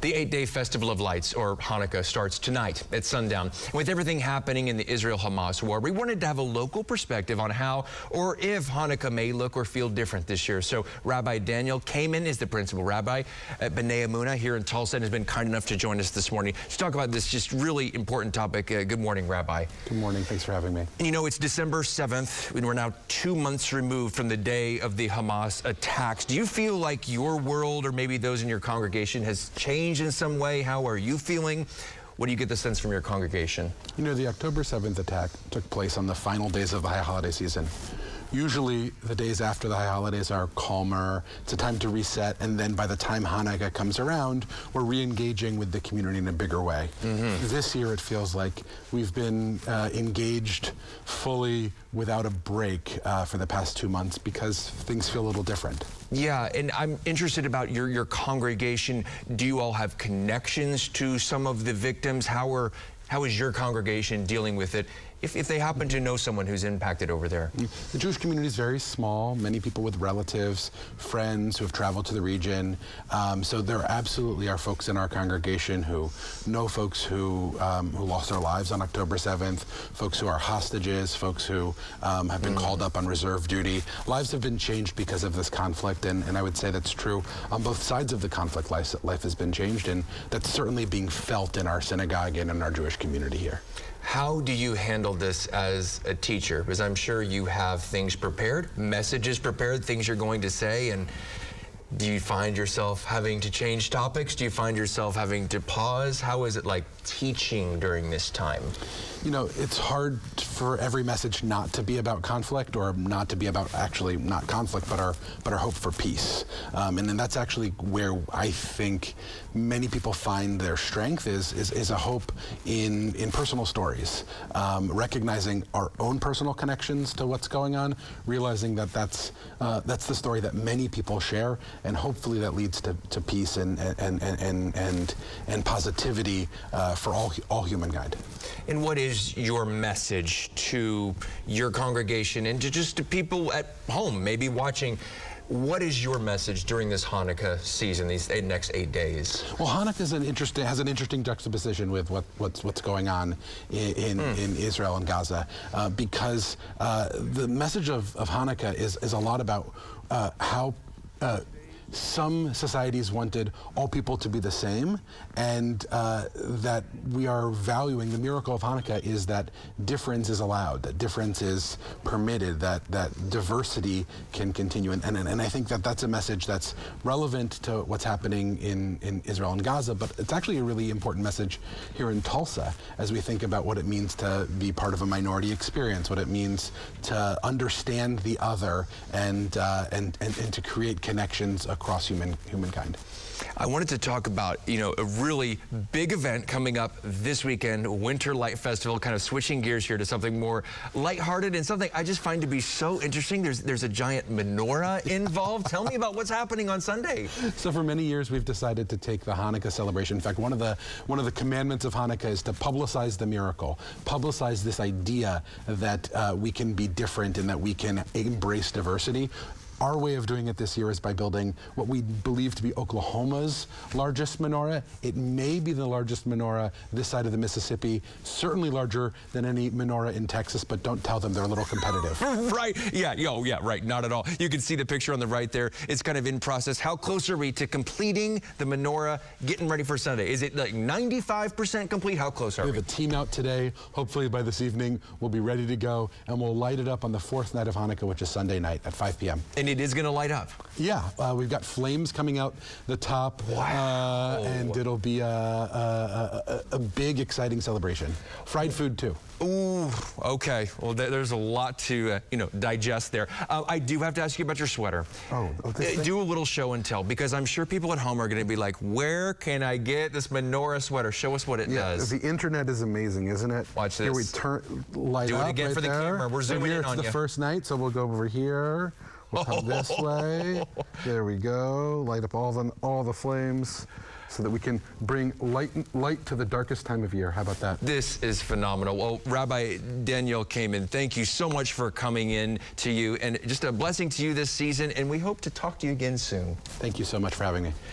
The 8-day Festival of Lights, or Hanukkah, starts tonight at sundown. With everything happening in the Israel-Hamas war, we wanted to have a local perspective on how or if Hanukkah may look or feel different this year. So Rabbi Daniel Kaiman is the Principal Rabbi at B'nai Emunah here in Tulsa and has been kind enough to join us this morning to talk about this just really important topic. Good morning, Rabbi. Good morning. Thanks for having me. You know, it's December 7th, and we're now 2 months removed from the day of the Hamas attacks. Do you feel like your world, or maybe those in your congregation, has changed in some way? How are you feeling? What do you get the sense from your congregation? You know, the October 7th attack took place on the final days of the high holiday season. Usually the days after the high holidays are calmer, it's a time to reset, and then by the time Hanukkah comes around, we're re-engaging with the community in a bigger way. This year it feels like we've been engaged fully without a break for the past 2 months because things feel a little different. Yeah, and I'm interested about your congregation. Do you all have connections to some of the victims? How is your congregation dealing with it, if they happen to know someone who's impacted over there? The Jewish community is very small, many people with relatives, friends who have traveled to the region. So there absolutely are folks in our congregation who know folks who lost their lives on October 7th, folks who are hostages, folks who have been called up on reserve duty. Lives have been changed because of this conflict, and I would say that's true on both sides of the conflict. Life has been changed, and that's certainly being felt in our synagogue and in our Jewish community here. How do you handle this as a teacher? Because I'm sure you have things prepared, messages prepared, things you're going to say, and do you find yourself having to change topics? Do you find yourself having to pause? How is it like teaching during this time? You know, it's hard for every message not to be about conflict, or not to be about actually not conflict, but our hope for peace. And then that's actually where I think many people find their strength is a hope in personal stories, recognizing our own personal connections to what's going on, realizing that that's the story that many people share, and hopefully that leads to peace and positivity for all humankind. And what is your message to your congregation and to people at home, maybe watching? What is your message during this Hanukkah season, these next 8 days? Well, Hanukkah has an interesting juxtaposition with what's going on in Israel and Gaza, because the message of Hanukkah is a lot about how some societies wanted all people to be the same, and that we are valuing. The miracle of Hanukkah is that difference is allowed, that difference is permitted, that diversity can continue. And I think that's a message that's relevant to what's happening in Israel and Gaza, but it's actually a really important message here in Tulsa as we think about what it means to be part of a minority experience, what it means to understand the other, and to create connections across humankind. I wanted to talk about, you know, a really big event coming up this weekend, Winter Light Festival, kind of switching gears here to something more lighthearted and something I just find to be so interesting. There's a giant menorah involved. Tell me about what's happening on Sunday. So for many years we've decided to take the Hanukkah celebration. In fact, one of the commandments of Hanukkah is to publicize the miracle, publicize this idea that we can be different and that we can embrace diversity. Our way of doing it this year is by building what we believe to be Oklahoma's largest menorah. It may be the largest menorah this side of the Mississippi, certainly larger than any menorah in Texas, but don't tell them, they're a little competitive. Right, yeah, right, not at all. You can see the picture on the right there. It's kind of in process. How close are we to completing the menorah, getting ready for Sunday? Is it like 95% complete? How close are we? We have a team out today. Hopefully by this evening, we'll be ready to go, and we'll light it up on the 4th night of Hanukkah, which is Sunday night at 5 p.m. And it is going to light up. Yeah, we've got flames coming out the top. Wow. And it'll be a big, exciting celebration. Fried food too. Ooh, okay. Well, there's a lot to digest there. I do have to ask you about your sweater. Do a little show and tell, because I'm sure people at home are going to be like, where can I get this menorah sweater? Show us what it does. The internet is amazing, isn't it? Watch this. Here we light Do up it again right for the there. camera. We're zooming in on It's you. the first night, so we'll go over here. We'll come this way. There we go. Light up all the flames, so that we can bring light to the darkest time of year. How about that? This is phenomenal. Well, Rabbi Daniel Kaiman, thank you so much for coming in to you, and just a blessing to you this season, and we hope to talk to you again soon. Thank you so much for having me.